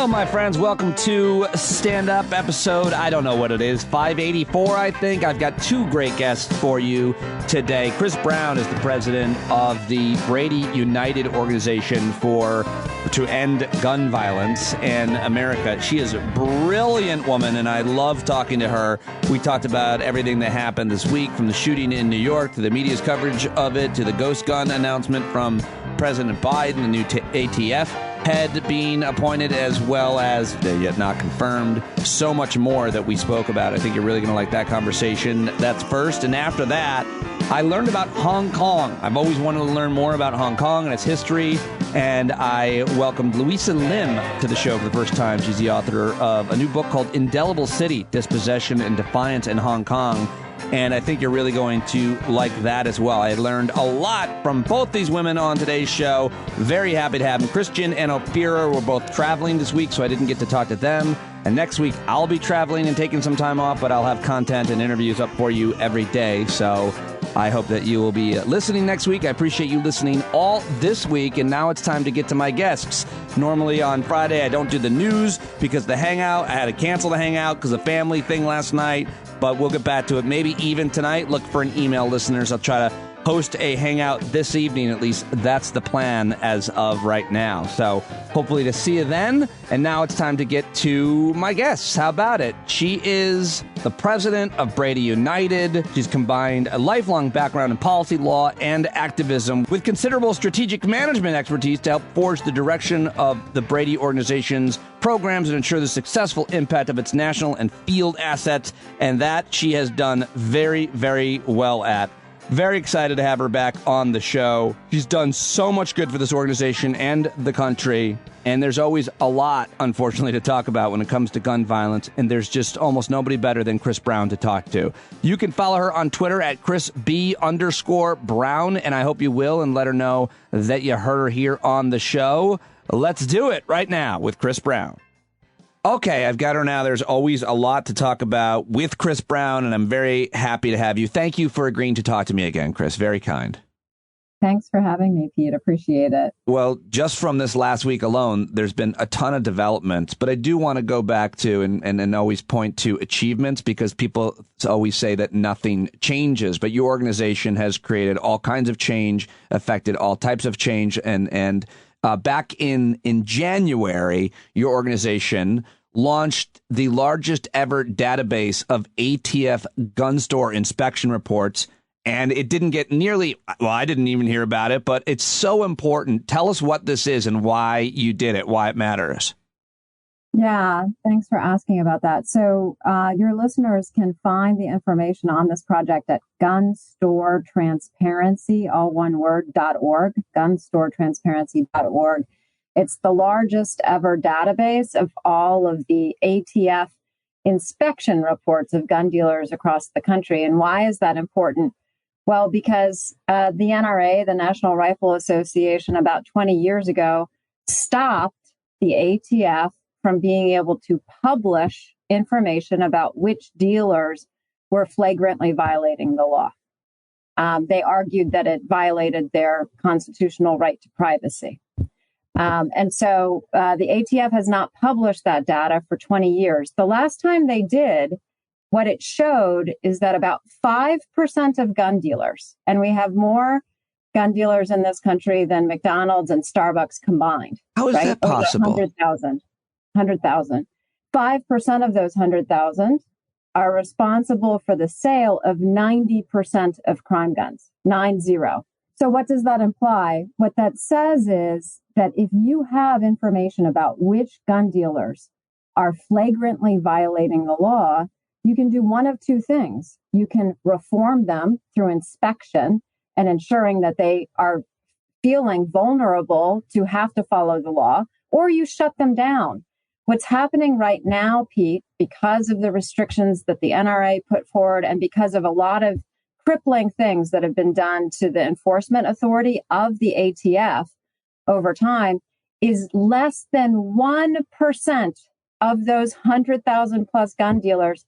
Hello, my friends. Welcome to Stand Up episode, I don't know what it is, 584, I think. I've got two great guests for you today. Kris Brown is the president of the Brady United organization to end gun violence in America. She is a brilliant woman, and I love talking to her. We talked about everything that happened this week, from the shooting in New York to the media's coverage of it, to the ghost gun announcement from President Biden, the new ATF head being appointed, as well as, yet not confirmed, so much more that we spoke about. I think you're really going to like that conversation. That's first. And after that, I learned about Hong Kong. I've always wanted to learn more about Hong Kong and its history, and I welcomed Louisa to the show for the first time. She's the author of a new book called Indelible City, Dispossession and Defiance in Hong Kong. And I think you're really going to like that as well. I learned a lot from both these women on today's show. Very happy to have them. Christian and Ophira were both traveling this week, so I didn't get to talk to them. And next week, I'll be traveling and taking some time off, but I'll have content and interviews up for you every day. So I hope that you will be listening next week. I appreciate you listening all this week. And now it's time to get to my guests. Normally on Friday, I don't do the news because the hangout, I had to cancel the hangout because of family thing last night. But we'll get back to it. Maybe even tonight. Look for an email, listeners. I'll try to host a hangout this evening. At least that's the plan as of right now. So hopefully to see you then. And now it's time to get to my guests. How about it? She is the president of Brady United. She's combined a lifelong background in policy, law, and activism with considerable strategic management expertise to help forge the direction of the Brady organization's programs and ensure the successful impact of its national and field assets. And that she has done very, very well at. Very excited to have her back on the show. She's done so much good for this organization and the country. And there's always a lot, unfortunately, to talk about when it comes to gun violence. And there's just almost nobody better than Kris Brown to talk to. You can follow her on Twitter at KrisB_Brown. And I hope you will, and let her know that you heard her here on the show. Let's do it right now with Kris Brown. Okay, I've got her now. There's always a lot to talk about with Kris Brown, and I'm very happy to have you. Thank you for agreeing to talk to me again, Kris. Very kind. Thanks for having me, Pete. Appreciate it. Well, just from this last week alone, there's been a ton of developments, but I do want to go back to and always point to achievements, because people always say that nothing changes, but your organization has created all kinds of change, affected all types of change, and back in January, your organization launched the largest ever database of ATF gun store inspection reports, and it didn't get nearly, well, I didn't even hear about it, but it's so important. Tell us what this is and why you did it, why it matters. Yeah, thanks for asking about that. So your listeners can find the information on this project at gunstoretransparency, all one word, .org, gunstoretransparency.org. It's the largest ever database of all of the ATF inspection reports of gun dealers across the country. And why is that important? Well, because the NRA, the National Rifle Association, about 20 years ago, stopped the ATF from being able to publish information about which dealers were flagrantly violating the law. They argued that it violated their constitutional right to privacy. And so the ATF has not published that data for 20 years. The last time they did, what it showed is that about 5% of gun dealers, and we have more gun dealers in this country than McDonald's and Starbucks combined. How is that possible? 100,000. 5% of those 100,000 are responsible for the sale of 90% of crime guns, 90. So what does that imply? What that says is that if you have information about which gun dealers are flagrantly violating the law, you can do one of two things. You can reform them through inspection and ensuring that they are feeling vulnerable to have to follow the law, or you shut them down. What's happening right now, Pete, because of the restrictions that the NRA put forward and because of a lot of crippling things that have been done to the enforcement authority of the ATF over time, is less than 1% of those 100,000 plus gun dealers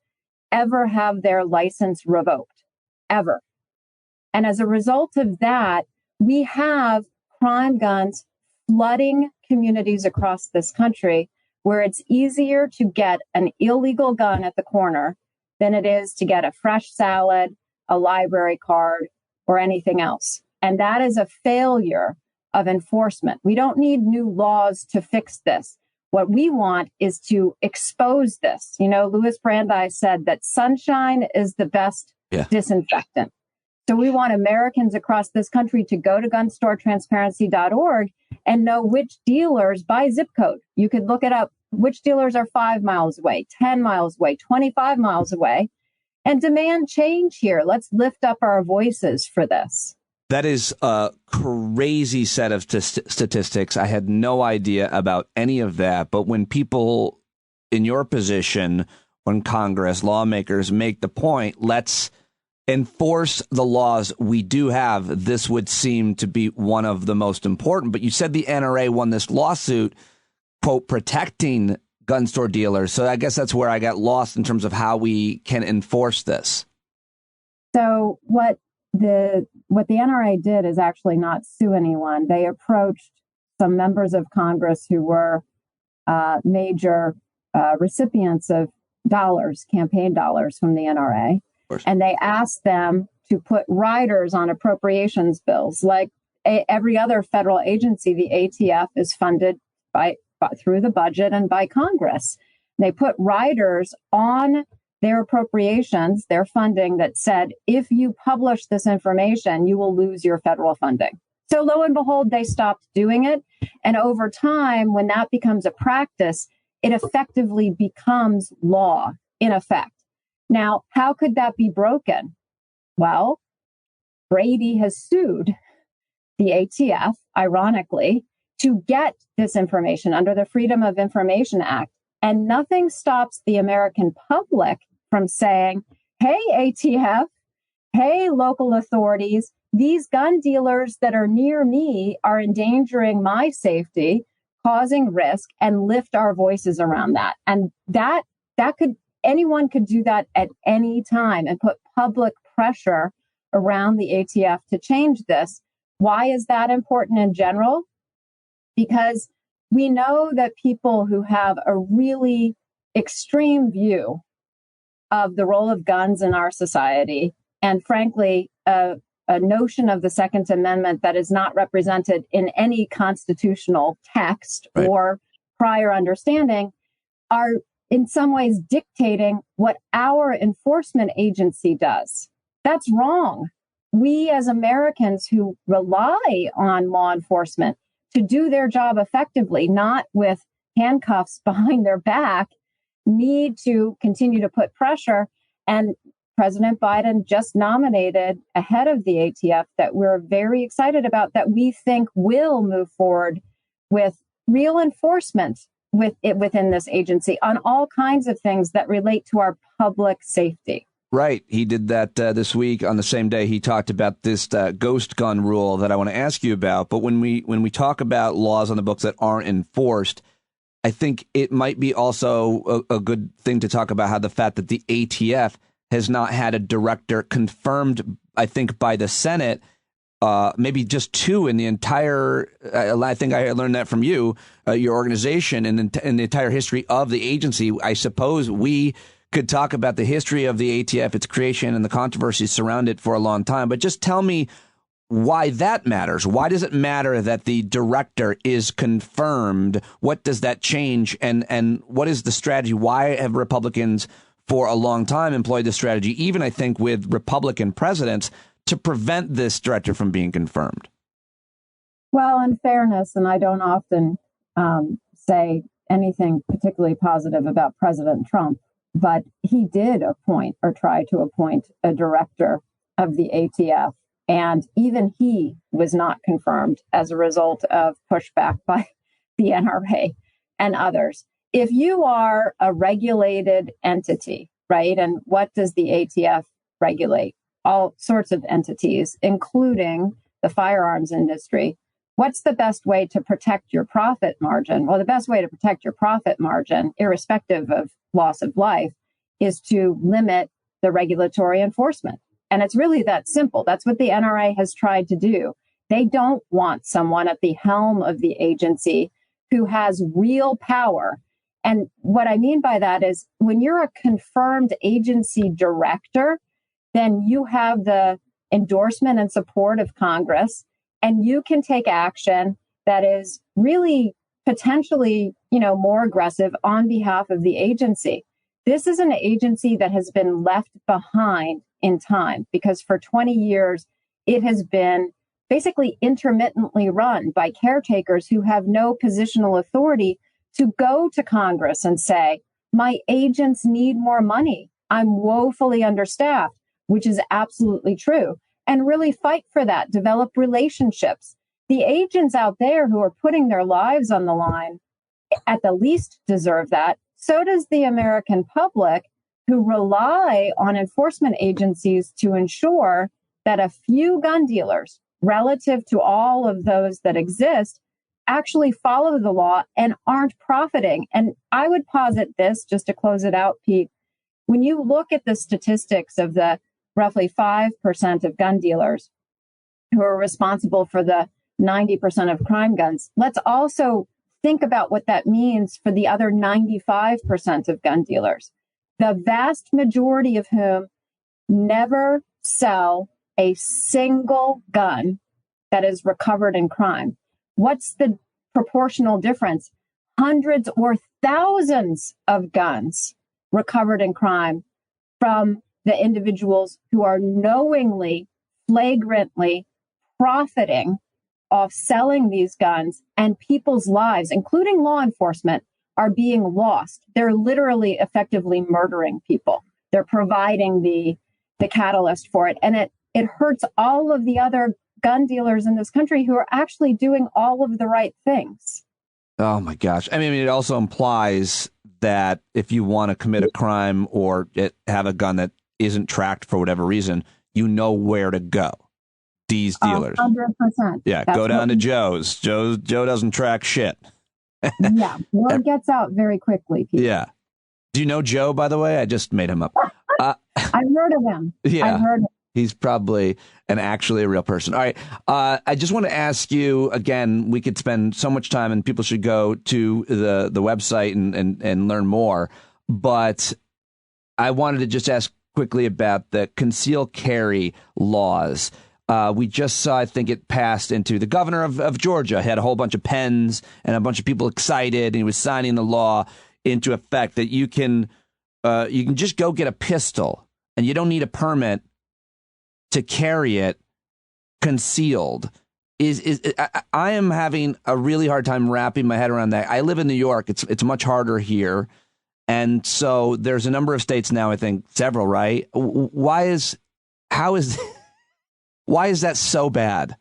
ever have their license revoked, ever. And as a result of that, we have crime guns flooding communities across this country where it's easier to get an illegal gun at the corner than it is to get a fresh salad, a library card, or anything else. And that is a failure of enforcement. We don't need new laws to fix this. What we want is to expose this. You know, Louis Brandeis said that sunshine is the best disinfectant. So we want Americans across this country to go to gunstoretransparency.org and know which dealers by zip code. You could look it up, which dealers are 5 miles away, 10 miles away, 25 miles away, and demand change here. Let's lift up our voices for this. That is a crazy set of statistics. I had no idea about any of that. But when people in your position, when Congress, lawmakers make the point, let's enforce the laws we do have, this would seem to be one of the most important. But you said the NRA won this lawsuit, quote, protecting gun store dealers. So I guess that's where I got lost in terms of how we can enforce this. So what the NRA did is actually not sue anyone. They approached some members of Congress who were major recipients of dollars, campaign dollars from the NRA. And they asked them to put riders on appropriations bills. Like every other federal agency, the ATF is funded through the budget and by Congress. They put riders on their appropriations, their funding, that said, if you publish this information, you will lose your federal funding. So lo and behold, they stopped doing it. And over time, when that becomes a practice, it effectively becomes law in effect. Now, how could that be broken? Well, Brady has sued the ATF, ironically, to get this information under the Freedom of Information Act. And nothing stops the American public from saying, hey, ATF, hey, local authorities, these gun dealers that are near me are endangering my safety, causing risk, and lift our voices around that. And that could, anyone could do that at any time and put public pressure around the ATF to change this. Why is that important in general? Because we know that people who have a really extreme view of the role of guns in our society, and frankly, a notion of the Second Amendment that is not represented in any constitutional text or prior understanding, are in some ways dictating what our enforcement agency does. That's wrong. We as Americans who rely on law enforcement to do their job effectively, not with handcuffs behind their back, need to continue to put pressure. And President Biden just nominated a head of the ATF that we're very excited about, that we think will move forward with real enforcement within this agency on all kinds of things that relate to our public safety. Right. He did that this week. On the same day, he talked about this ghost gun rule that I want to ask you about. But when we talk about laws on the books that aren't enforced, I think it might be also a good thing to talk about how the fact that the ATF has not had a director confirmed, I think, by the Senate, maybe just two in the entire, I think I learned that from you, your organization, and in the entire history of the agency. I suppose we could talk about the history of the ATF, its creation, and the controversies surrounding it for a long time. But just tell me why that matters. Why does it matter that the director is confirmed? What does that change? And what is the strategy? Why have Republicans for a long time employed this strategy, even I think with Republican presidents, to prevent this director from being confirmed? Well, in fairness, and I don't often say anything particularly positive about President Trump, but he did appoint or try to appoint a director of the ATF. And even he was not confirmed as a result of pushback by the NRA and others. If you are a regulated entity, right, and what does the ATF regulate? All sorts of entities, including the firearms industry. What's the best way to protect your profit margin? Well, the best way to protect your profit margin, irrespective of loss of life, is to limit the regulatory enforcement. And it's really that simple. That's what the NRA has tried to do. They don't want someone at the helm of the agency who has real power And what I mean by that is when you're a confirmed agency director, then you have the endorsement and support of Congress, and you can take action that is really potentially, more aggressive on behalf of the agency. This is an agency that has been left behind in time because for 20 years, it has been basically intermittently run by caretakers who have no positional authority to go to Congress and say, my agents need more money. I'm woefully understaffed, which is absolutely true, and really fight for that, develop relationships. The agents out there who are putting their lives on the line at the least deserve that. So does the American public who rely on enforcement agencies to ensure that a few gun dealers, relative to all of those that exist, actually follow the law and aren't profiting. And I would posit this just to close it out, Pete. When you look at the statistics of the roughly 5% of gun dealers who are responsible for the 90% of crime guns, let's also think about what that means for the other 95% of gun dealers, the vast majority of whom never sell a single gun that is recovered in crime. What's the proportional difference? Hundreds or thousands of guns recovered in crime from the individuals who are knowingly, flagrantly profiting off selling these guns, and people's lives, including law enforcement, are being lost. They're literally effectively murdering people. They're providing the catalyst for it. And it hurts all of the other gun dealers in this country who are actually doing all of the right things. Oh, my gosh. I mean, it also implies that if you want to commit a crime or have a gun that isn't tracked for whatever reason, you know where to go. These dealers. 100%. Yeah, go down to Joe's. Joe doesn't track shit. Yeah, word gets out very quickly, Pete. Yeah. Do you know Joe, by the way? I just made him up. I've heard of him. Yeah. I've heard of him. He's probably actually a real person. All right. I just want to ask you again, we could spend so much time and people should go to the website and learn more. But I wanted to just ask quickly about the concealed carry laws. We just saw, I think it passed into the governor of Georgia, had a whole bunch of pens and a bunch of people excited. And he was signing the law into effect that you can just go get a pistol and you don't need a permit to carry it concealed. I am having a really hard time wrapping my head around that. I live in New York. It's much harder here. And so there's a number of states now, I think several, right? Why is that so bad?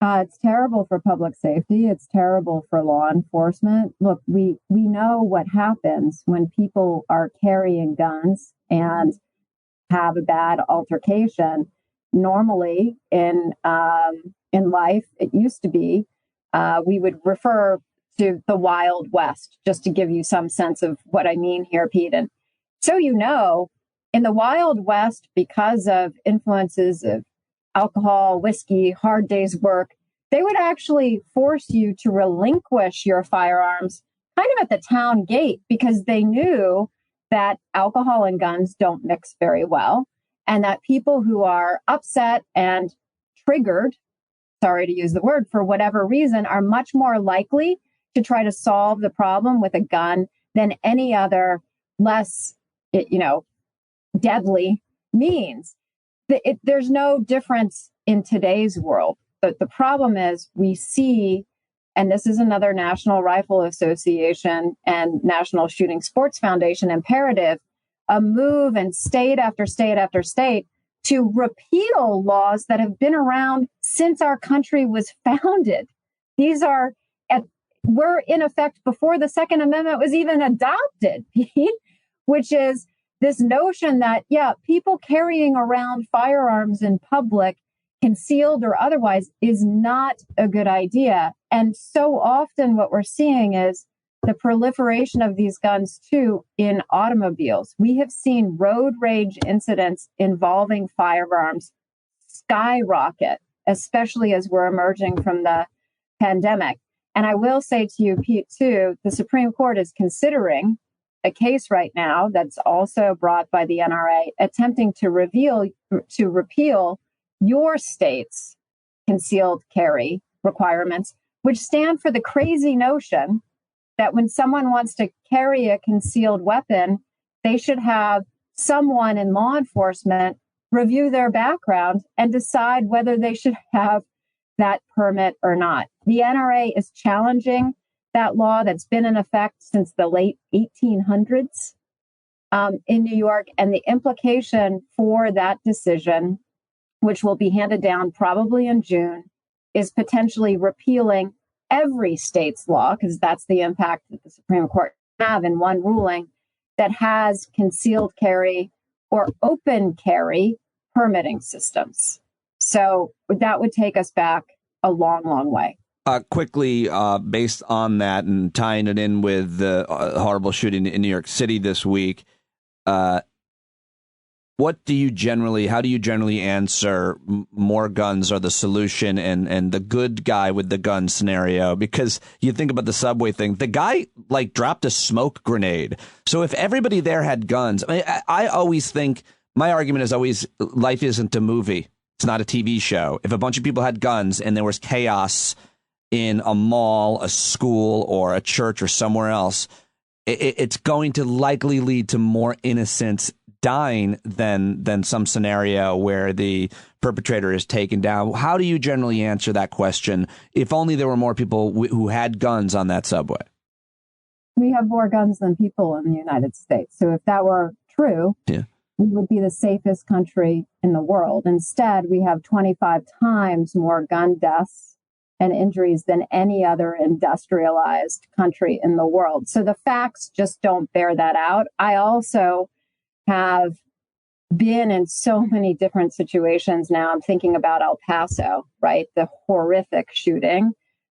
It's terrible for public safety. It's terrible for law enforcement. Look, we know what happens when people are carrying guns and have a bad altercation. Normally in life, it used to be, we would refer to the Wild West, just to give you some sense of what I mean here, Pete. And so in the Wild West, because of influences of alcohol, whiskey, hard day's work, they would actually force you to relinquish your firearms kind of at the town gate because they knew that alcohol and guns don't mix very well, and that people who are upset and triggered, sorry to use the word, for whatever reason, are much more likely to try to solve the problem with a gun than any other less, deadly means. There's no difference in today's world. But the problem is we see, and this is another National Rifle Association and National Shooting Sports Foundation imperative, a move in state after state after state to repeal laws that have been around since our country was founded. These were in effect before the Second Amendment was even adopted, which is this notion that, people carrying around firearms in public, concealed or otherwise, is not a good idea. And so often what we're seeing is the proliferation of these guns, too, in automobiles. We have seen road rage incidents involving firearms skyrocket, especially as we're emerging from the pandemic. And I will say to you, Pete, too, the Supreme Court is considering a case right now that's also brought by the NRA attempting to repeal your state's concealed carry requirements, which stand for the crazy notion that when someone wants to carry a concealed weapon, they should have someone in law enforcement review their background and decide whether they should have that permit or not. The NRA is challenging that law that's been in effect since the late 1800s in New York. And the implication for that decision, which will be handed down probably in June, is potentially repealing every state's law, because that's the impact that the Supreme Court have in one ruling that has concealed carry or open carry permitting systems. So that would take us back a long, long way. Quickly, based on that and tying it in with the horrible shooting in New York City this week, how do you generally answer more guns are the solution and the good guy with the gun scenario? Because you think about the subway thing, the guy dropped a smoke grenade. So if everybody there had guns, I always think my argument is always life isn't a movie. It's not a TV show. If a bunch of people had guns and there was chaos in a mall, a school, or a church or somewhere else, it's going to likely lead to more innocents dying than some scenario where the perpetrator is taken down. How do you generally answer that question? If only there were more people who had guns on that subway. We have more guns than people in the United States. So if that were true, we would be the safest country in the world. Instead, we have 25 times more gun deaths and injuries than any other industrialized country in the world. So the facts just don't bear that out. I also have been in so many different situations now. I'm thinking about El Paso, right? The horrific shooting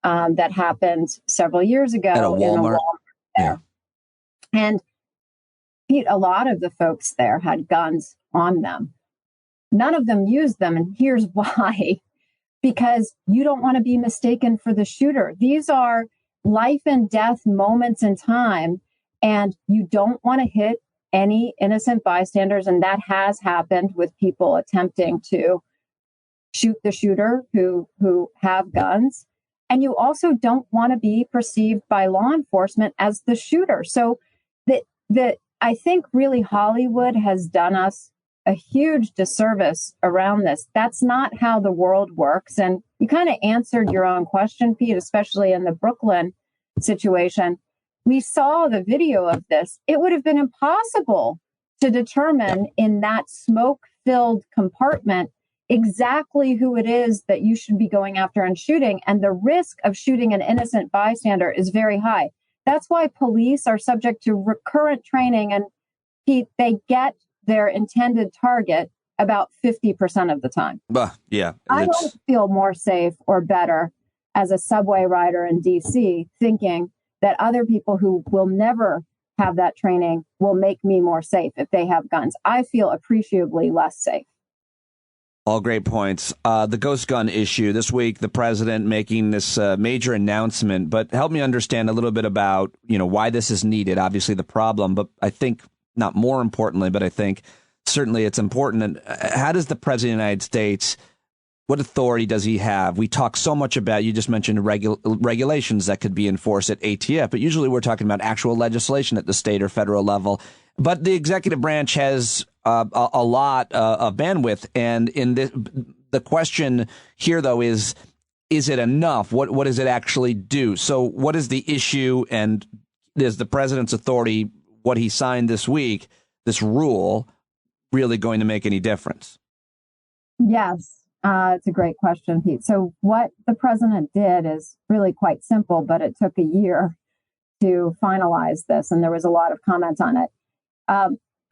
that happened several years ago at a Walmart. In a Walmart there. Yeah. And Pete, a lot of the folks there had guns on them. None of them used them. And here's why. Because you don't want to be mistaken for the shooter. These are life and death moments in time, and you don't want to hit any innocent bystanders. And that has happened with people attempting to shoot the shooter who have guns. And you also don't want to be perceived by law enforcement as the shooter. So I think really Hollywood has done us a huge disservice around this. That's not how the world works. And you kind of answered your own question, Pete, especially in the Brooklyn situation. We saw the video of this. It would have been impossible to determine in that smoke-filled compartment exactly who it is that you should be going after and shooting. And the risk of shooting an innocent bystander is very high. That's why police are subject to recurrent training. And Pete, they get their intended target about 50% of the time. Yeah. I don't feel more safe or better as a subway rider in DC thinking that other people who will never have that training will make me more safe if they have guns. I feel appreciably less safe. All great points. The ghost gun issue this week, the president making this major announcement, but help me understand a little bit about, why this is needed. Obviously the problem, but I think not more importantly, but I think certainly it's important. And how does the president of the United States, what authority does he have? We talk so much about, you just mentioned regulations that could be enforced at ATF, but usually we're talking about actual legislation at the state or federal level. But the executive branch has a lot of bandwidth. And in the question here, though, is it enough? What does it actually do? So what is the issue? And is the president's authority, what he signed this week, this rule, really going to make any difference? Yes, it's a great question, Pete. So what the president did is really quite simple, but it took a year to finalize this, and there was a lot of comments on it.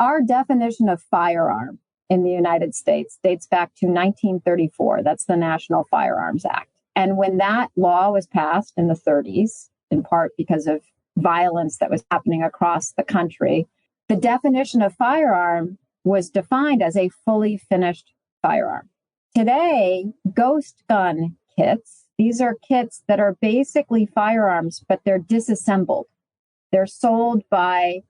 Our definition of firearm in the United States dates back to 1934. That's the National Firearms Act. And when that law was passed in the 30s, in part because of violence that was happening across the country, the definition of firearm was defined as a fully finished firearm. Today, ghost gun kits These are kits that are basically firearms, but they're disassembled. They're sold by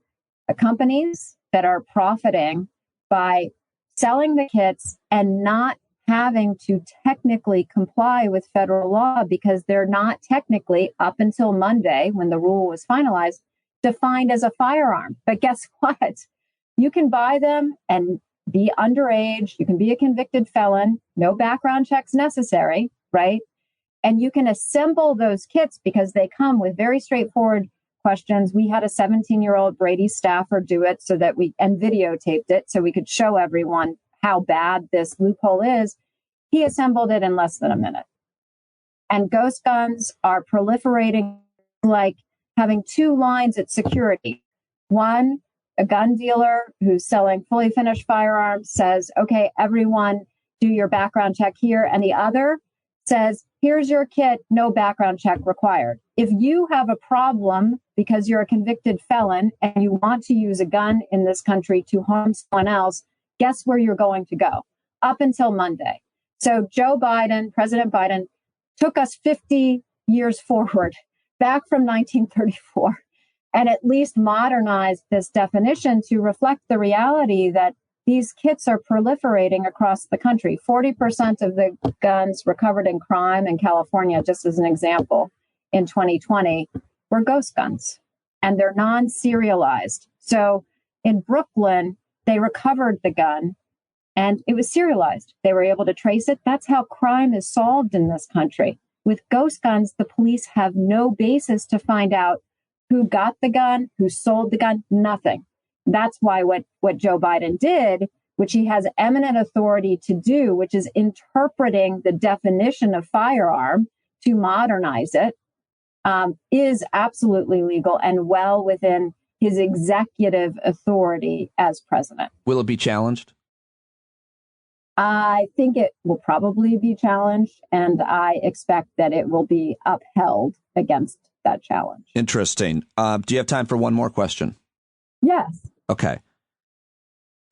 companies that are profiting by selling the kits and not having to technically comply with federal law because they're not technically, up until Monday, when the rule was finalized, defined as a firearm. But guess what? You can buy them and be underage. You can be a convicted felon. No background checks necessary, right? And you can assemble those kits because they come with very straightforward questions. We had a 17-year-old Brady staffer do it and videotaped it so we could show everyone how bad this loophole is. He assembled it in less than a minute. And ghost guns are proliferating, like having two lines at security. One, a gun dealer who's selling fully finished firearms says, okay, everyone do your background check here. And the other says, here's your kit, no background check required. If you have a problem because you're a convicted felon and you want to use a gun in this country to harm someone else, guess where you're going to go? Up until Monday. So President Biden, took us 50 years forward, back from 1934, and at least modernized this definition to reflect the reality that these kits are proliferating across the country. 40% of the guns recovered in crime in California, just as an example, in 2020, were ghost guns, and they're non-serialized. So in Brooklyn, they recovered the gun, and it was serialized. They were able to trace it. That's how crime is solved in this country. With ghost guns, the police have no basis to find out who got the gun, who sold the gun, nothing. That's why what Joe Biden did, which he has eminent authority to do, which is interpreting the definition of firearm to modernize it, is absolutely legal and well within his executive authority as president. Will it be challenged? I think it will probably be challenged, and I expect that it will be upheld against that challenge. Interesting. Do you have time for one more question? Yes. Okay.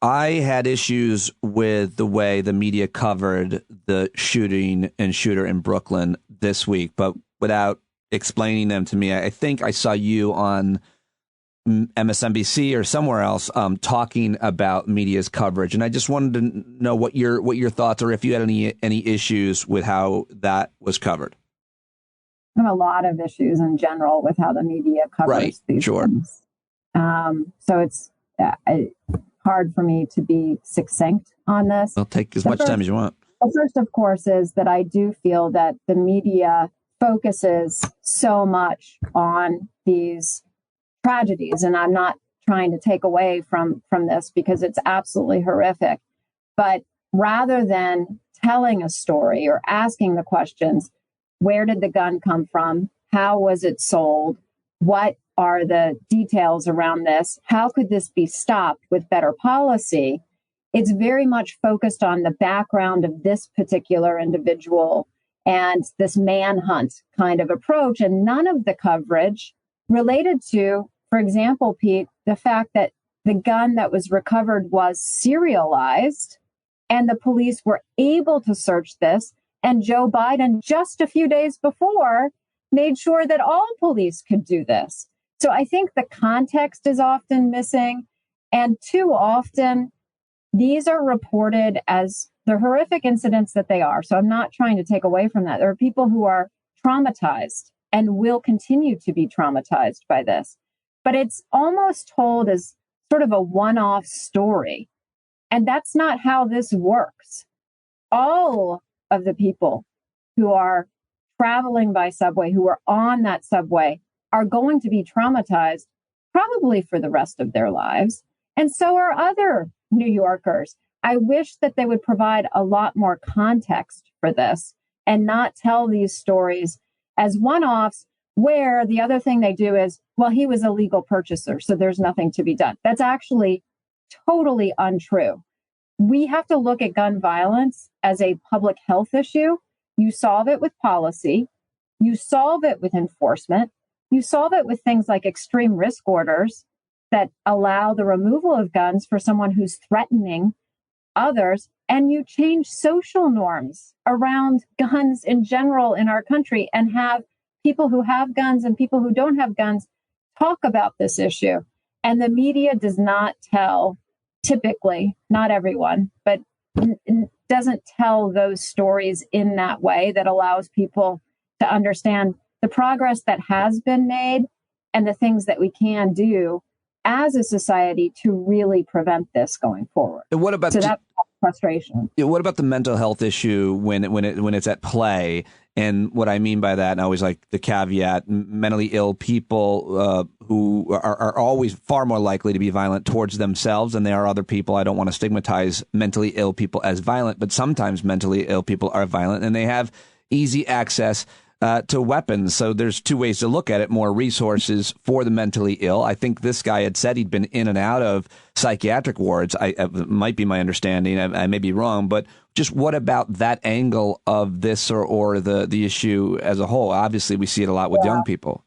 I had issues with the way the media covered the shooting and shooter in Brooklyn this week, but without explaining them to me, I think I saw you on MSNBC or somewhere else talking about media's coverage, and I just wanted to know what your thoughts are, if you had any issues with how that was covered. I have a lot of issues in general with how the media covers these things. So it's hard for me to be succinct on this. I'll take as much time as you want. The first, of course, is that I do feel that the media focuses so much on these tragedies, and I'm not trying to take away from this because it's absolutely horrific. But rather than telling a story or asking the questions, where did the gun come from? How was it sold? What are the details around this? How could this be stopped with better policy? It's very much focused on the background of this particular individual and this manhunt kind of approach, and none of the coverage related to, for example, Pete, the fact that the gun that was recovered was serialized and the police were able to search this. And Joe Biden, just a few days before, made sure that all police could do this. So I think the context is often missing. And too often, these are reported as the horrific incidents that they are. So I'm not trying to take away from that. There are people who are traumatized and will continue to be traumatized by this. But it's almost told as sort of a one-off story. And that's not how this works. All of the people who are traveling by subway, who are on that subway, are going to be traumatized probably for the rest of their lives. And so are other New Yorkers. I wish that they would provide a lot more context for this and not tell these stories as one-offs where the other thing they do is, well, he was a legal purchaser, so there's nothing to be done. That's actually totally untrue. We have to look at gun violence as a public health issue. You solve it with policy. You solve it with enforcement. You solve it with things like extreme risk orders that allow the removal of guns for someone who's threatening others. and you change social norms around guns in general in our country and have people who have guns and people who don't have guns talk about this issue. And the media does not tell, typically, not everyone, but doesn't tell those stories in that way that allows people to understand the progress that has been made and the things that we can do as a society to really prevent this going forward. And what about that's frustration? What about the mental health issue when it's at play? And what I mean by that, and I always like the caveat, mentally ill people who are always far more likely to be violent towards themselves than they are other people. I don't want to stigmatize mentally ill people as violent, but sometimes mentally ill people are violent and they have easy access to weapons. So there's two ways to look at it. More resources for the mentally ill. I think this guy had said he'd been in and out of psychiatric wards. It might be my understanding. I may be wrong, but just what about that angle of this or the issue as a whole? Obviously, we see it a lot with young people.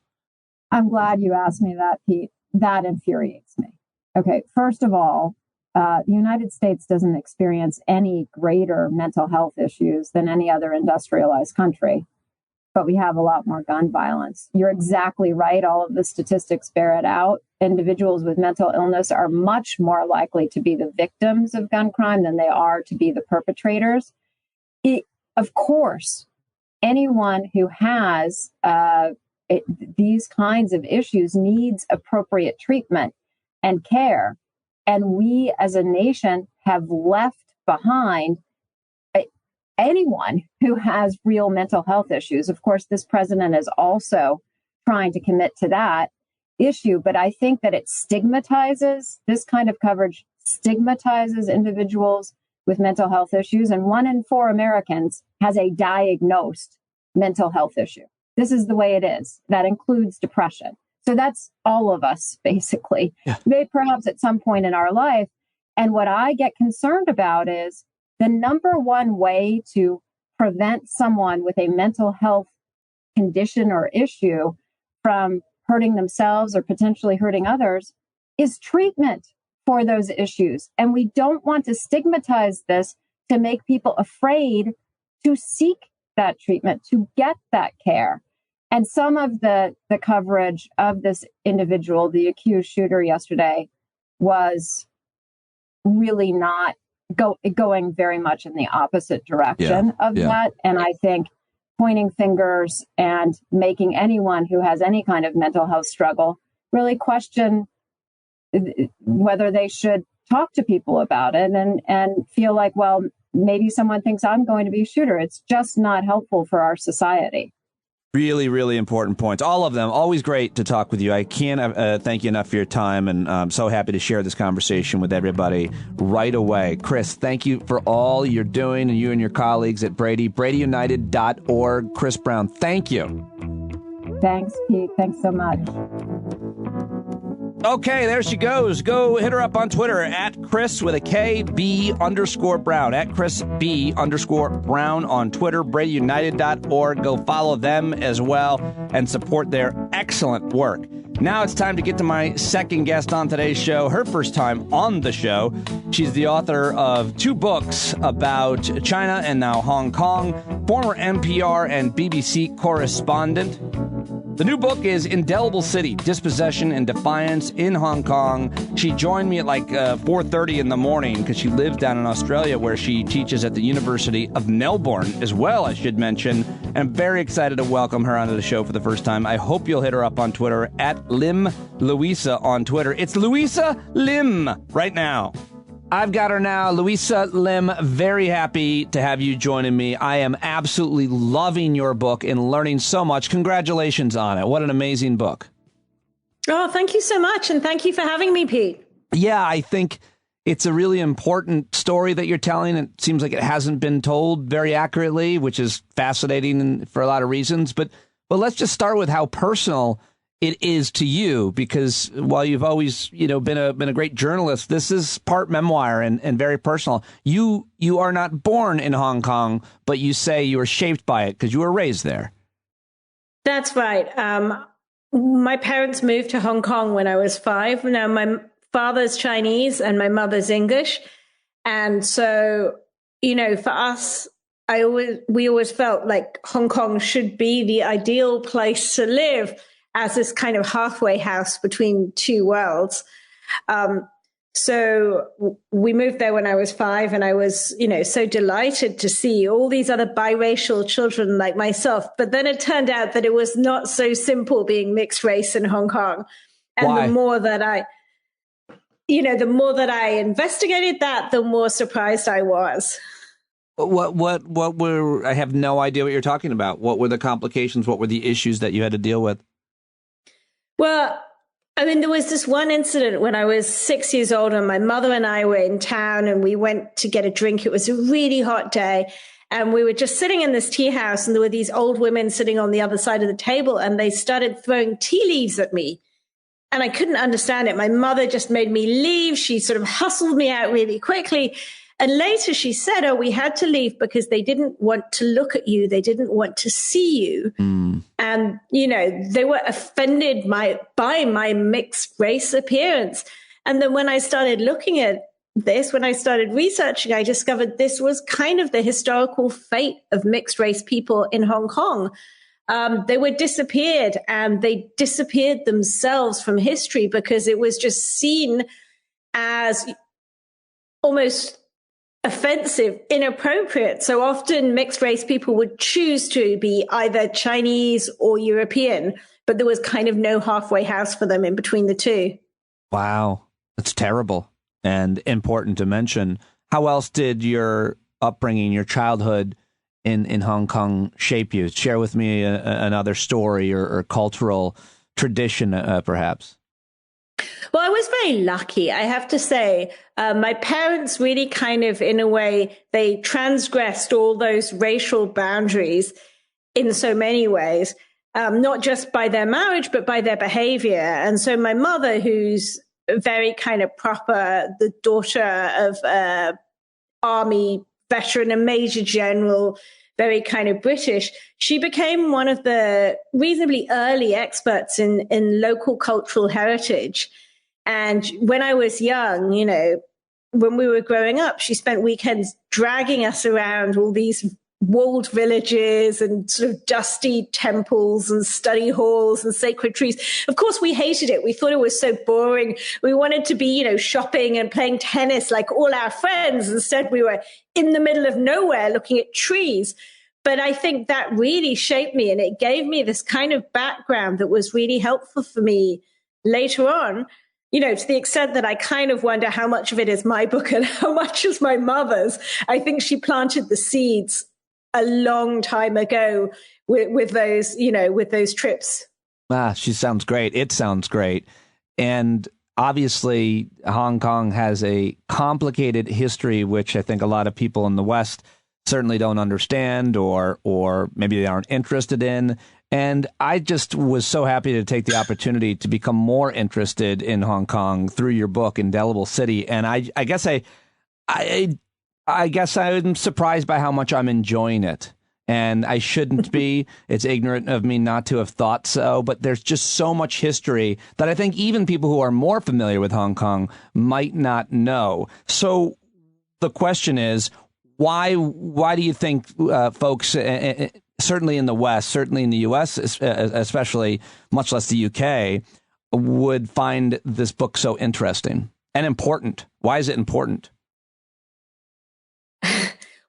I'm glad you asked me that, Pete. That infuriates me. Okay, first of all, the United States doesn't experience any greater mental health issues than any other industrialized country, but we have a lot more gun violence. You're exactly right. All of the statistics bear it out. Individuals with mental illness are much more likely to be the victims of gun crime than they are to be the perpetrators. Of course, anyone who has these kinds of issues needs appropriate treatment and care. And we as a nation have left behind anyone who has real mental health issues. Of course, this president is also trying to commit to that issue, but I think that it stigmatizes, this kind of coverage stigmatizes individuals with mental health issues. And 1 in 4 Americans has a diagnosed mental health issue. This is the way it is. That includes depression. So that's all of us, basically, maybe perhaps at some point in our life. And what I get concerned about is the number one way to prevent someone with a mental health condition or issue from hurting themselves or potentially hurting others is treatment for those issues. And we don't want to stigmatize this to make people afraid to seek that treatment, to get that care. And some of the coverage of this individual, the accused shooter yesterday, was really not going very much in the opposite direction of that. And I think pointing fingers and making anyone who has any kind of mental health struggle really question whether they should talk to people about it and feel like, well, maybe someone thinks I'm going to be a shooter. It's just not helpful for our society. Really, really important points. All of them. Always great to talk with you. I can't thank you enough for your time, and I'm so happy to share this conversation with everybody right away. Kris, thank you for all you're doing, and you and your colleagues at Brady, bradyunited.org. Kris Brown, thank you. Thanks, Pete. Thanks so much. Okay, there she goes. Go hit her up on Twitter at Kris with a K, B_Brown, at Kris B_Brown on Twitter, bradyunited.org. Go follow them as well and support their excellent work. Now it's time to get to my second guest on today's show. Her first time on the show. She's the author of 2 books about China and now Hong Kong, former NPR and BBC correspondent. The new book is Indelible City, Dispossession and Defiance in Hong Kong. She joined me at like 4:30 in the morning because she lives down in Australia where she teaches at the University of Melbourne as well, I should mention. And I'm very excited to welcome her onto the show for the first time. I hope you'll hit her up on Twitter at Louisa on Twitter. It's Louisa Lim right now. I've got her now. Louisa Lim, very happy to have you joining me. I am absolutely loving your book and learning so much. Congratulations on it. What an amazing book. Oh, thank you so much. And thank you for having me, Pete. Yeah, I think it's a really important story that you're telling. It seems like it hasn't been told very accurately, which is fascinating for a lot of reasons. But let's just start with how personal it is to you, because while you've always, been a great journalist, this is part memoir and very personal. You are not born in Hong Kong, but you say you were shaped by it because you were raised there. That's right. My parents moved to Hong Kong when I was 5. Now, my father's Chinese and my mother's English. And so for us, we always felt like Hong Kong should be the ideal place to live as this kind of halfway house between two worlds. So we moved there when I was 5, and I was, so delighted to see all these other biracial children like myself. But then it turned out that it was not so simple being mixed race in Hong Kong. And Why? the more that I investigated that, the more surprised I was. What were, I have no idea what you're talking about. What were the complications? What were the issues that you had to deal with? Well, there was this one incident when I was 6 years old, and my mother and I were in town, and we went to get a drink. It was a really hot day, and we were just sitting in this tea house, and there were these old women sitting on the other side of the table, and they started throwing tea leaves at me. And I couldn't understand it. My mother just made me leave. She sort of hustled me out really quickly. And later she said, we had to leave because they didn't want to look at you. They didn't want to see you. Mm. And, they were offended by my mixed race appearance. And then when I started looking at this, when I started researching, I discovered this was kind of the historical fate of mixed race people in Hong Kong. They were disappeared, and they disappeared themselves from history because it was just seen as almost offensive, inappropriate. So often mixed race people would choose to be either Chinese or European, but there was kind of no halfway house for them in between the two. Wow, that's terrible and important to mention. How else did your upbringing, your childhood in Hong Kong shape you? Share with me another story or cultural tradition, perhaps. Well, I was very lucky, I have to say. My parents really kind of, in a way, they transgressed all those racial boundaries in so many ways, not just by their marriage, but by their behavior. And so my mother, who's very kind of proper, the daughter of an army veteran, a major general, very kind of British, she became one of the reasonably early experts in local cultural heritage. And when I was young, when we were growing up, she spent weekends dragging us around all these walled villages and sort of dusty temples and study halls and sacred trees. Of course, we hated it. We thought it was so boring. We wanted to be, shopping and playing tennis like all our friends. Instead, we were in the middle of nowhere looking at trees. But I think that really shaped me, and it gave me this kind of background that was really helpful for me later on, to the extent that I kind of wonder how much of it is my book and how much is my mother's. I think she planted the seeds a long time ago with those trips. She sounds great. It sounds great. And obviously, Hong Kong has a complicated history, which I think a lot of people in the West certainly don't understand or maybe they aren't interested in. And I just was so happy to take the opportunity to become more interested in Hong Kong through your book, Indelible City. And I guess I'm surprised by how much I'm enjoying it. And I shouldn't be. It's ignorant of me not to have thought so. But there's just so much history that I think even people who are more familiar with Hong Kong might not know. So the question is, why do you think folks, certainly in the West, certainly in the U.S., especially, much less the U.K., would find this book so interesting and important? Why is it important?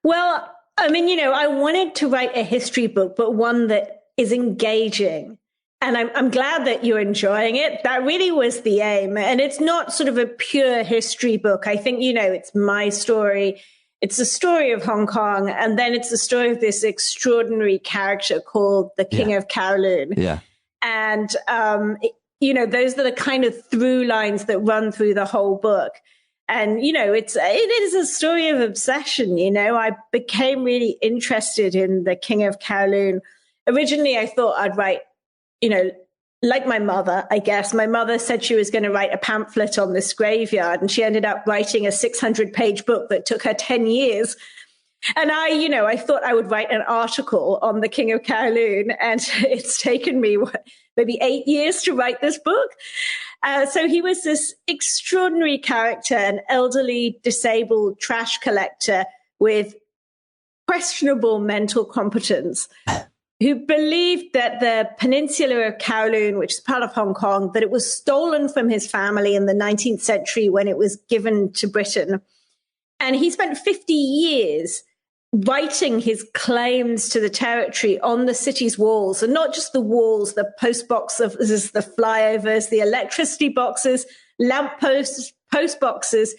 Well, I wanted to write a history book, but one that is engaging. And I'm glad that you're enjoying it. That really was the aim. And it's not sort of a pure history book. I think, it's my story. It's the story of Hong Kong. And then it's the story of this extraordinary character called the King of Kowloon. Yeah. And, those are the kind of through lines that run through the whole book. And, it is a story of obsession. I became really interested in the King of Kowloon. Originally, I thought I'd write, like my mother, I guess. My mother said she was going to write a pamphlet on this graveyard, and she ended up writing a 600-page book that took her 10 years. And I thought I would write an article on the King of Kowloon, and it's taken me maybe 8 years to write this book. So he was this extraordinary character, an elderly, disabled trash collector with questionable mental competence who believed that the peninsula of Kowloon, which is part of Hong Kong, that it was stolen from his family in the 19th century when it was given to Britain. And he spent 50 years writing his claims to the territory on the city's walls, and not just the walls, the post boxes, the flyovers, the electricity boxes, lamp posts, post boxes,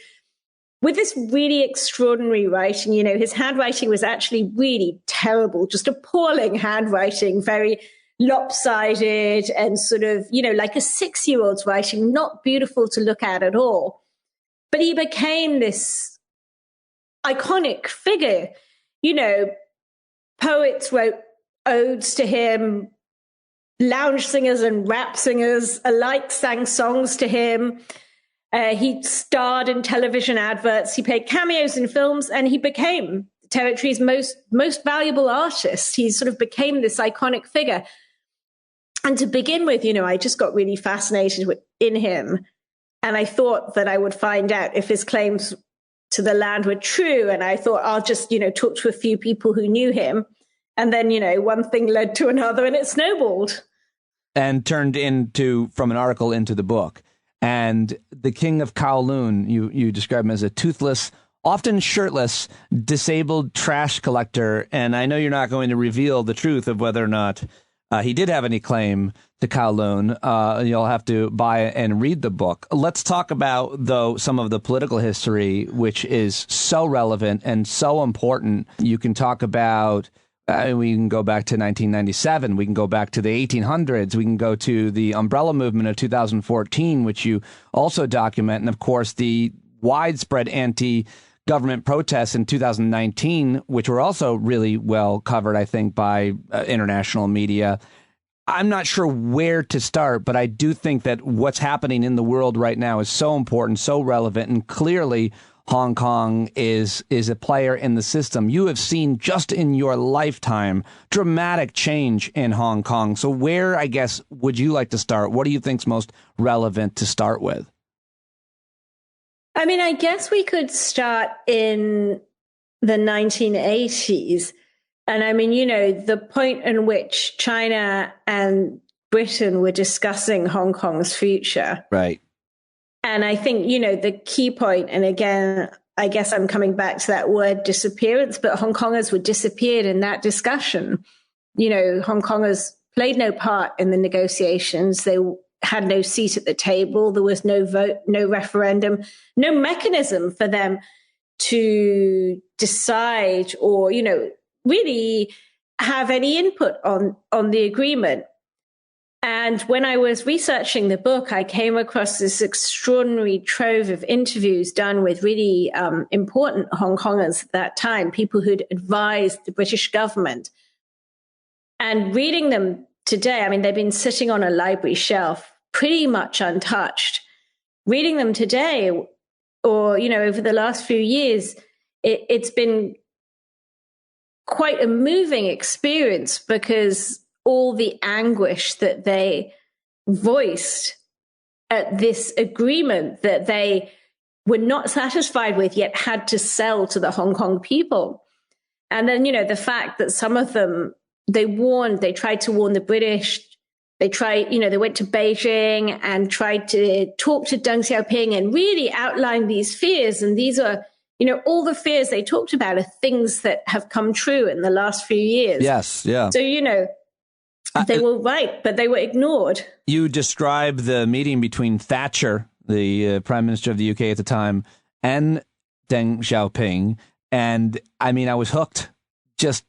with this really extraordinary writing. You know, his handwriting was actually really terrible, just appalling handwriting, very lopsided and sort of, you know, like a 6-year-old's writing, not beautiful to look at all. But he became this iconic figure. You know, poets wrote odes to him, lounge singers and rap singers alike sang songs to him. He starred in television adverts, he played cameos in films, and he became the territory's most valuable artist. He sort of became this iconic figure. And to begin with, you know, I just got really fascinated in him. And I thought that I would find out if his claims to the land were true. And I thought I'll just, you know, talk to a few people who knew him. And then, you know, one thing led to another and it snowballed. And turned from an article into the book. And the king of Kowloon, you describe him as a toothless, often shirtless, disabled trash collector. And I know you're not going to reveal the truth of whether or not he did have any claim to Kowloon. You'll have to buy and read the book. Let's talk about, though, some of the political history, which is so relevant and so important. You can talk about... we can go back to 1997. We can go back to the 1800s. We can go to the umbrella movement of 2014, which you also document. And, of course, the widespread anti-government protests in 2019, which were also really well covered, I think, by international media. I'm not sure where to start, but I do think that what's happening in the world right now is so important, so relevant, and clearly Hong Kong is a player in the system. You have seen just in your lifetime dramatic change in Hong Kong. So where, I guess, would you like to start? What do you think's most relevant to start with? I mean, I guess we could start in the 1980s. And I mean, you know, the point in which China and Britain were discussing Hong Kong's future. Right. And I think, you know, the key point, and again, I guess I'm coming back to that word disappearance, but Hong Kongers were disappeared in that discussion. You know, Hong Kongers played no part in the negotiations. They had no seat at the table. There was no vote, no referendum, no mechanism for them to decide or, you know, really have any input on the agreement. And when I was researching the book, I came across this extraordinary trove of interviews done with really important Hong Kongers at that time, people who'd advised the British government. And reading them today, I mean, they've been sitting on a library shelf pretty much untouched. Reading them today, or, you know, over the last few years, it's been quite a moving experience, because all the anguish that they voiced at this agreement that they were not satisfied with, yet had to sell to the Hong Kong people. And then, you know, the fact that some of them, they tried to warn the British. They went to Beijing and tried to talk to Deng Xiaoping and really outline these fears. And these are, you know, all the fears they talked about are things that have come true in the last few years. Yes, yeah. So, you know, they were right, but they were ignored. You describe the meeting between Thatcher, the Prime Minister of the UK at the time, and Deng Xiaoping, and I mean, I was hooked. Just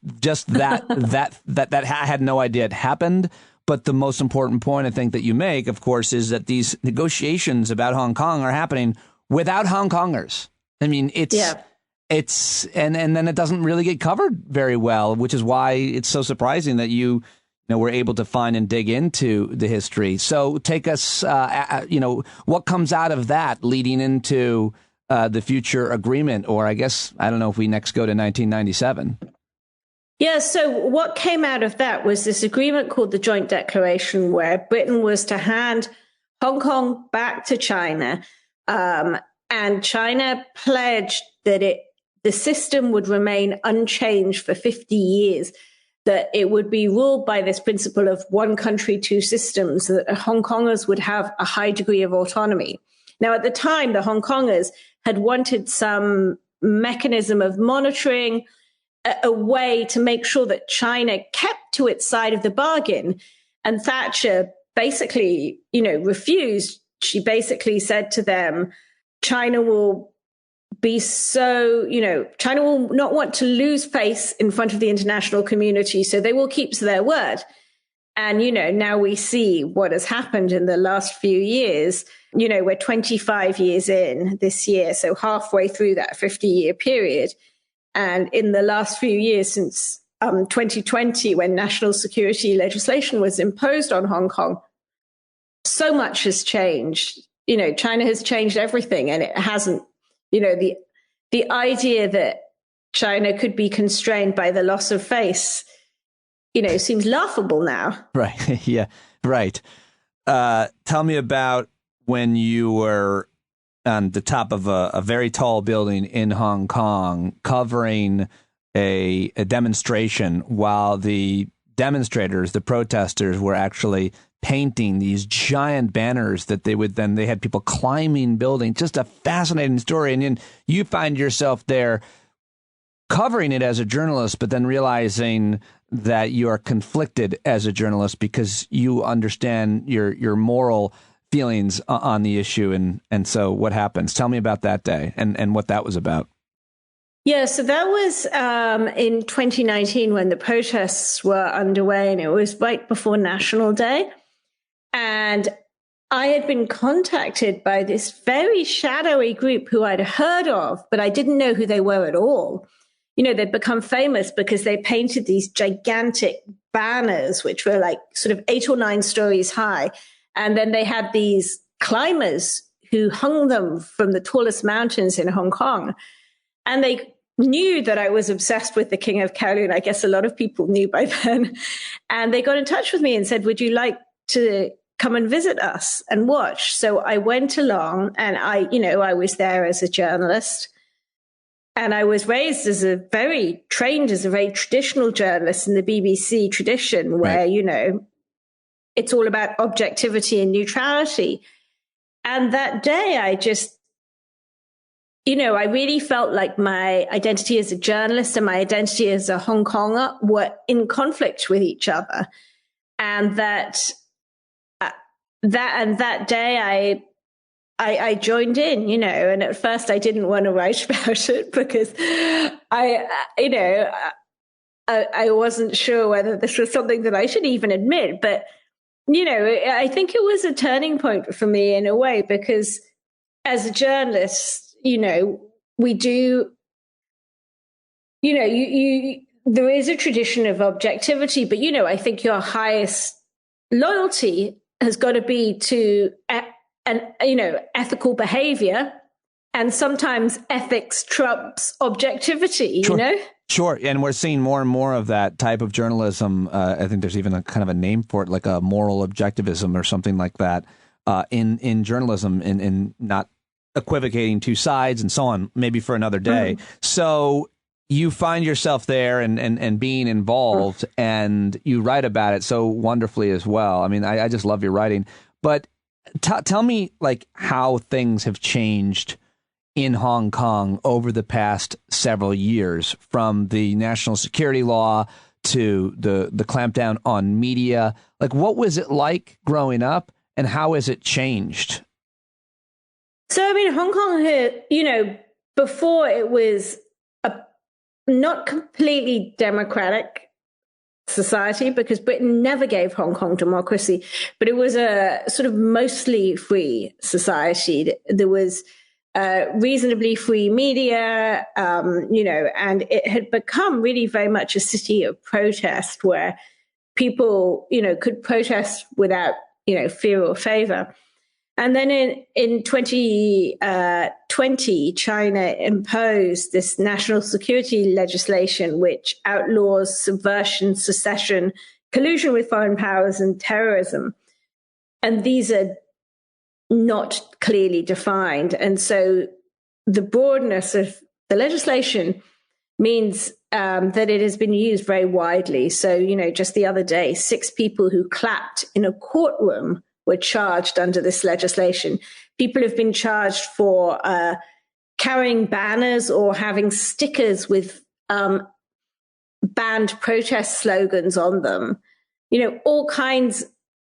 that I had no idea it happened. But the most important point I think that you make, of course, is that these negotiations about Hong Kong are happening without Hong Kongers. I mean, and then it doesn't really get covered very well, which is why it's so surprising that you were able to find and dig into the history. So take us, what comes out of that leading into the future agreement, or I guess, I don't know if we next go to 1997. Yeah, so what came out of that was this agreement called the Joint Declaration, where Britain was to hand Hong Kong back to China. And China pledged that the system would remain unchanged for 50 years, that it would be ruled by this principle of one country, two systems, that Hong Kongers would have a high degree of autonomy. Now, at the time, the Hong Kongers had wanted some mechanism of monitoring, a way to make sure that China kept to its side of the bargain. And Thatcher basically, refused. She basically said to them, China will be so, China will not want to lose face in front of the international community, so they will keep to their word. And, now we see what has happened in the last few years. We're 25 years in this year, so halfway through that 50-year period. And in the last few years, since 2020, when national security legislation was imposed on Hong Kong, so much has changed. China has changed everything, and it hasn't. The idea that China could be constrained by the loss of face, seems laughable now. Right. Yeah. Right. Tell me about when you were on the top of a very tall building in Hong Kong covering a demonstration while the demonstrators, the protesters, were actually painting these giant banners that they had people climbing buildings. Just a fascinating story. And then you find yourself there covering it as a journalist, but then realizing that you are conflicted as a journalist because you understand your moral feelings on the issue. And so what happens? Tell me about that day and what that was about. Yeah, so that was in 2019 when the protests were underway, and it was right before National Day. And I had been contacted by this very shadowy group who I'd heard of, but I didn't know who they were at all. They'd become famous because they painted these gigantic banners, which were like sort of 8 or 9 stories high. And then they had these climbers who hung them from the tallest mountains in Hong Kong. And they knew that I was obsessed with the King of Kowloon. I guess a lot of people knew by then. And they got in touch with me and said, would you like to come and visit us and watch? So I went along, and I was there as a journalist. And I was raised as a very traditional journalist in the BBC tradition where, right, it's all about objectivity and neutrality. And that day I just, I really felt like my identity as a journalist and my identity as a Hong Konger were in conflict with each other. And that day I joined in, and at first I didn't want to write about it because I wasn't sure whether this was something that I should even admit. But, I think it was a turning point for me in a way, because as a journalist, we do, there is a tradition of objectivity, but, I think your highest loyalty has got to be to ethical behavior, and sometimes ethics trumps objectivity. Sure. Sure, and we're seeing more and more of that type of journalism. I think there's even a kind of a name for it, like a moral objectivism or something like that, in journalism, in not equivocating two sides and so on. Maybe for another day. So you find yourself there and being involved, and you write about it so wonderfully as well. I mean, I just love your writing. But tell me, like, how things have changed in Hong Kong over the past several years, from the national security law to the clampdown on media. Like, what was it like growing up, and how has it changed? So, I mean, Hong Kong had, before it was a not completely democratic society, because Britain never gave Hong Kong democracy, but it was a sort of mostly free society. There was reasonably free media, and it had become really very much a city of protest where people, could protest without, fear or favor. And then in 2020, China imposed this national security legislation, which outlaws subversion, secession, collusion with foreign powers, and terrorism. And these are not clearly defined. And so the broadness of the legislation means that it has been used very widely. So, just the other day, 6 people who clapped in a courtroom were charged under this legislation. People have been charged for carrying banners or having stickers with banned protest slogans on them. All kinds,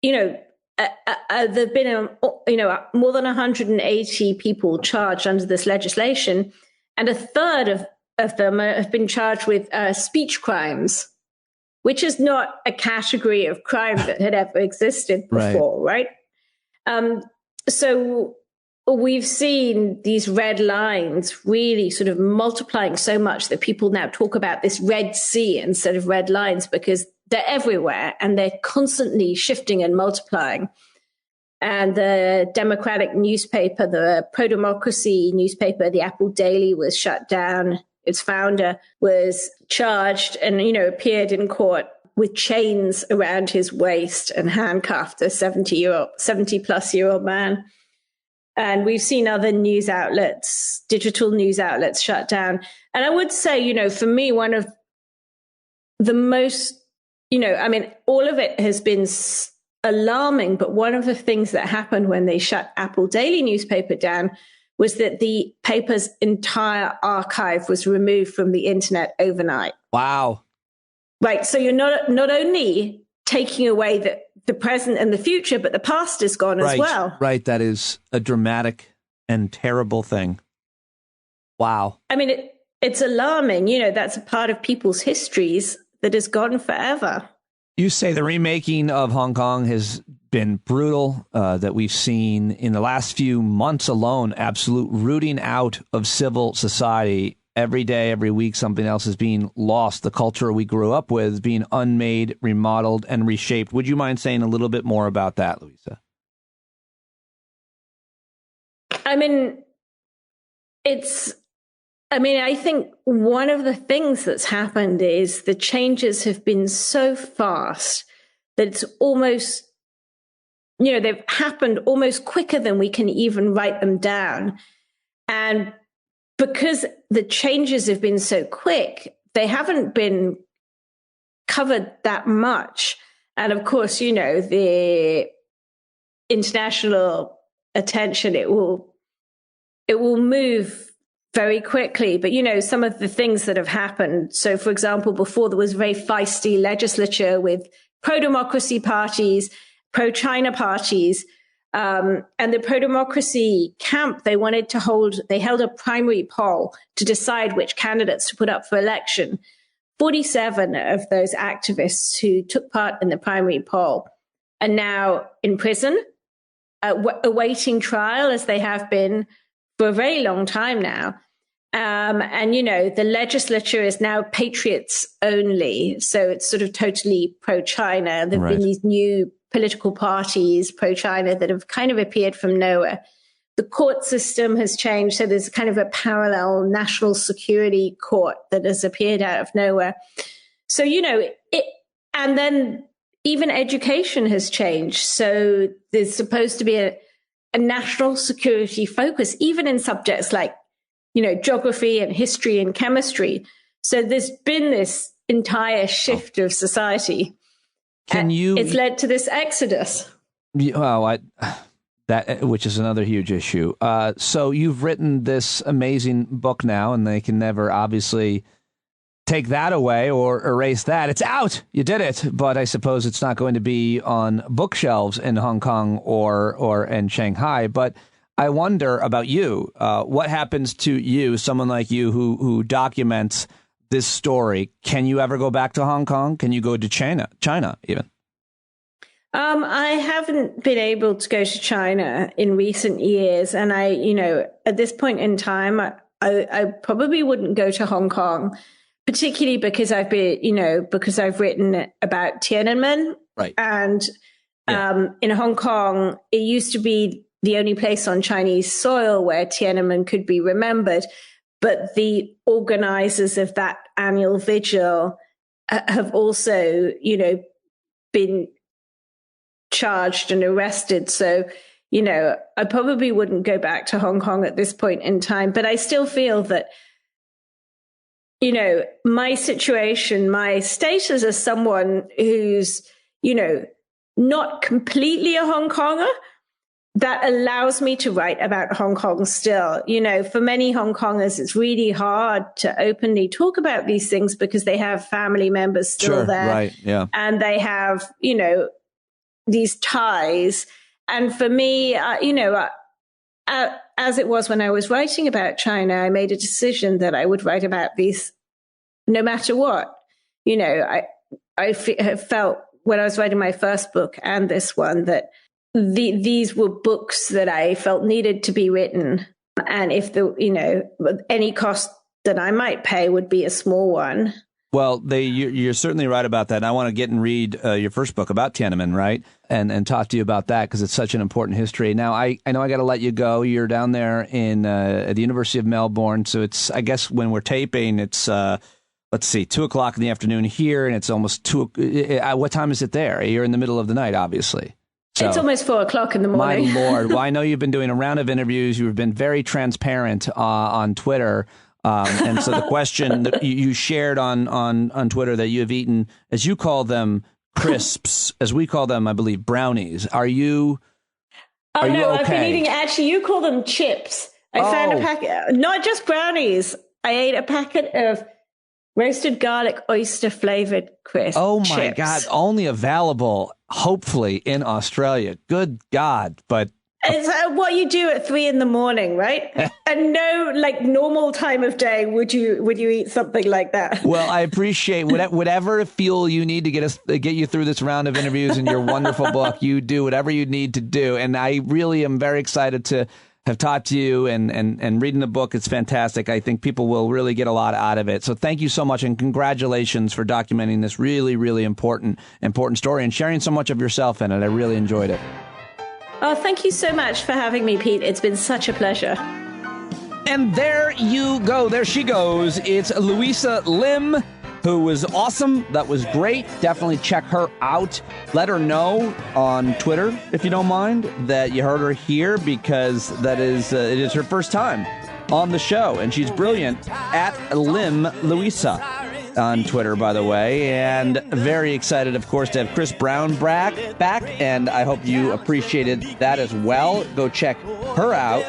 there have been, more than 180 people charged under this legislation, and a third of them have been charged with speech crimes, which is not a category of crime that had ever existed before, right? So we've seen these red lines really sort of multiplying so much that people now talk about this Red Sea instead of red lines, because they're everywhere and they're constantly shifting and multiplying. And the Democratic newspaper, the pro-democracy newspaper, the Apple Daily, was shut down. Its founder was charged and, appeared in court with chains around his waist and handcuffed, a 70-plus-year-old man. And we've seen other news outlets, digital news outlets, shut down. And I would say, for me, one of the most, all of it has been alarming, but one of the things that happened when they shut Apple Daily newspaper down was that the paper's entire archive was removed from the internet overnight. Wow. Right. So you're not only taking away the present and the future, but the past is gone as well. Right. That is a dramatic and terrible thing. Wow. It's alarming. That's a part of people's histories that is gone forever. You say the remaking of Hong Kong has been brutal, that we've seen in the last few months alone, absolute rooting out of civil society. Every day, every week, something else is being lost. The culture we grew up with being unmade, remodeled, and reshaped. Would you mind saying a little bit more about that, Louisa? I think one of the things that's happened is the changes have been so fast that it's almost, they've happened almost quicker than we can even write them down. And because the changes have been so quick, they haven't been covered that much. And of course, the international attention, it will move very quickly. But, some of the things that have happened. So, for example, before there was a very feisty legislature with pro-democracy parties, pro-China parties. And the pro-democracy camp, they held a primary poll to decide which candidates to put up for election. 47 of those activists who took part in the primary poll are now in prison, awaiting trial, as they have been for a very long time now. And, the legislature is now patriots only. So it's sort of totally pro-China. There have been these new political parties pro-China that have kind of appeared from nowhere. The court system has changed. So there's kind of a parallel national security court that has appeared out of nowhere. So, and then even education has changed. So there's supposed to be a national security focus, even in subjects like, geography and history and chemistry. So there's been this entire shift of society. It's led to this exodus. Well, which is another huge issue. So you've written this amazing book now, and they can never obviously take that away or erase that. It's out. You did it. But I suppose it's not going to be on bookshelves in Hong Kong or in Shanghai. But I wonder about you. What happens to you, someone like you who documents this story? Can you ever go back to Hong Kong? Can you go to China even? I haven't been able to go to China in recent years. And at this point in time, I probably wouldn't go to Hong Kong, particularly because I've written about Tiananmen. Right. And in Hong Kong, it used to be the only place on Chinese soil where Tiananmen could be remembered. But the organizers of that annual vigil have also, been charged and arrested. So, I probably wouldn't go back to Hong Kong at this point in time. But I still feel that my situation, my status as someone who's, not completely a Hong Konger, that allows me to write about Hong Kong still. For many Hong Kongers, it's really hard to openly talk about these things because they have family members still there. Right, yeah. And they have, these ties. And for me, as it was when I was writing about China, I made a decision that I would write about these no matter what. I felt when I was writing my first book and this one that these were books that I felt needed to be written. And if any cost that I might pay would be a small one. Well, you're certainly right about that. And I want to get and read your first book about Tiananmen, right? And talk to you about that because it's such an important history. Now, I know I got to let you go. You're down there at the University of Melbourne. So it's, I guess when we're taping, it's, 2:00 in the afternoon here. And it's almost 2. What time is it there? You're in the middle of the night, obviously. So, it's almost 4:00 in the morning. My Lord. Well, I know you've been doing a round of interviews. You've been very transparent on Twitter. And so the question that you shared on Twitter that you have eaten, as you call them, crisps, as we call them, I believe, brownies. Are you okay? I've been eating, actually, you call them chips. I found a packet, not just brownies. I ate a packet of roasted garlic oyster flavored crisps. Oh my God. Only available, hopefully, in Australia. Good God. But it's what you do at 3 a.m, right? And no, normal time of day would you eat something like that? Well, I appreciate whatever fuel you need to get you through this round of interviews in your wonderful book. You do whatever you need to do, and I really am very excited to have talked to you and reading the book. It's fantastic. I think people will really get a lot out of it. So thank you so much, and congratulations for documenting this really, really important story and sharing so much of yourself in it. I really enjoyed it. Oh, thank you so much for having me, Pete. It's been such a pleasure. And there you go. There she goes. It's Louisa Lim, who was awesome. That was great. Definitely check her out. Let her know on Twitter, if you don't mind, that you heard her here, because it is her first time on the show. And she's brilliant at Lim Louisa on Twitter, by the way, and very excited, of course, to have Kris Brown back, and I hope you appreciated that as well. Go check her out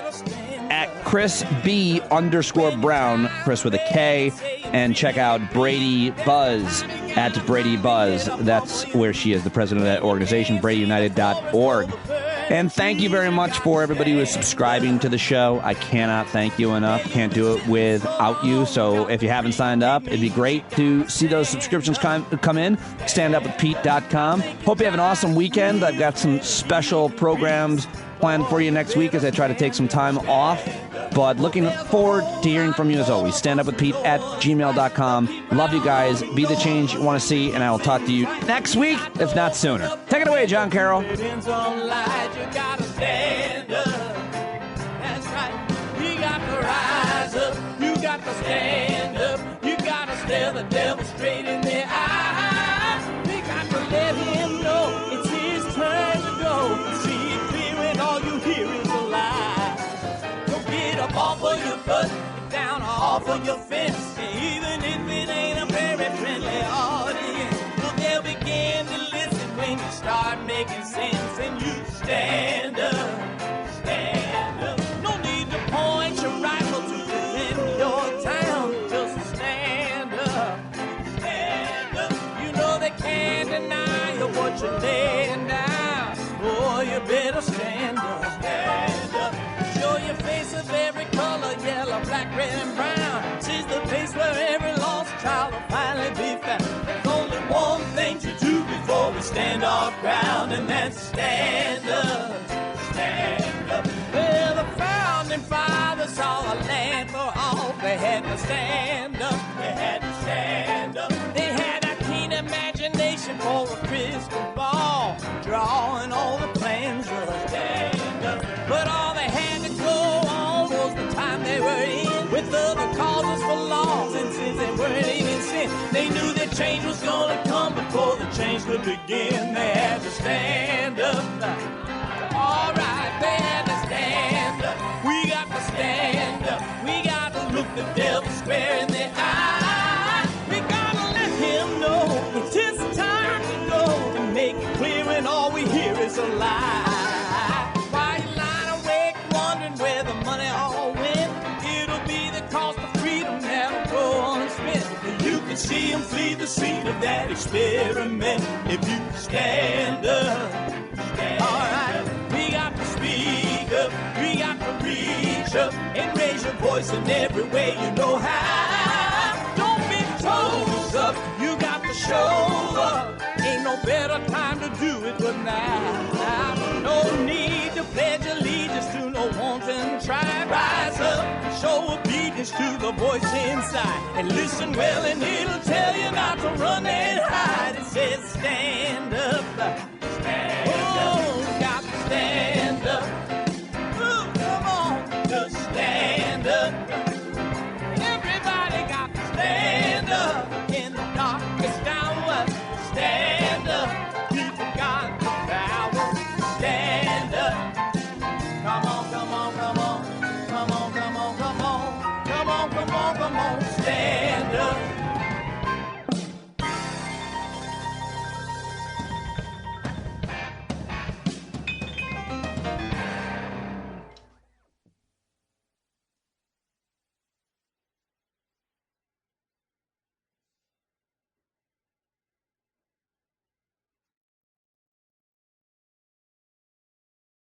at @KrisB_Brown, Kris with a K, and check out Brady Buzz at Brady Buzz. That's where she is, the president of that organization, BradyUnited.org. And thank you very much for everybody who is subscribing to the show. I cannot thank you enough. Can't do it without you. So if you haven't signed up, it'd be great to see those subscriptions come in. StandUpWithPete.com. Hope you have an awesome weekend. I've got some special programs planned for you next week as I try to take some time off. But looking forward to hearing from you as always. StandUpWithPete@gmail.com. Love you guys. Be the change you want to see, and I will talk to you next week, if not sooner. Take it away, John Carroll. You gotta stand up. That's right. You got to rise up. You got to stand up. You got to stare the devil straight in the eye. You got to let him know it's his turn to go. See it clear when all you hear is a lie. Don't get up off of your butt, get down off of your fence. Even if it ain't a very friendly audience, well, they'll begin to listen when you start making sense. And you stand up, stand up. No need to point your rifle to defend your town. Just stand up, stand up. You know they can't deny you what you're laying down. Boy, you better stand up, stand up. Show your face of every color, yellow, black, red, and brown. She's the place where every lost child will finally be found. There's only one thing to do before we stand our ground, and that's stand up, stand up. Well, the founding fathers saw a land for all. They had to stand up, they had to stand up. They had a keen imagination for a crystal ball, drawing all the plans of a stand up. But all they had to go on was the time they were in, with other causes for laws, and since they weren't even sin, they knew that change was gonna come before the change could begin. They had to stand up. All right, they had to stand up. We got to stand up. We got to look the devil square in the eye. see them flee the scene of that experiment. If you stand up, all right, we got to speak up, we got to reach up and raise your voice in every way you know how. Don't be toes up, you got to show up. Ain't no better time to do it but now. No need to pledge allegiance to no wanton tribe. Rise up, show obedience to the voice inside, and listen well and it'll tell you not to run and hide. It says stand up, stand up, got to stand up. Ooh, come on, just stand up. Everybody got to stand up in the darkest hour. Stand up, people got the power. Stand up. Come on, come on, come on. Come on, come on, come on. Come on, come on, come on. Stand up.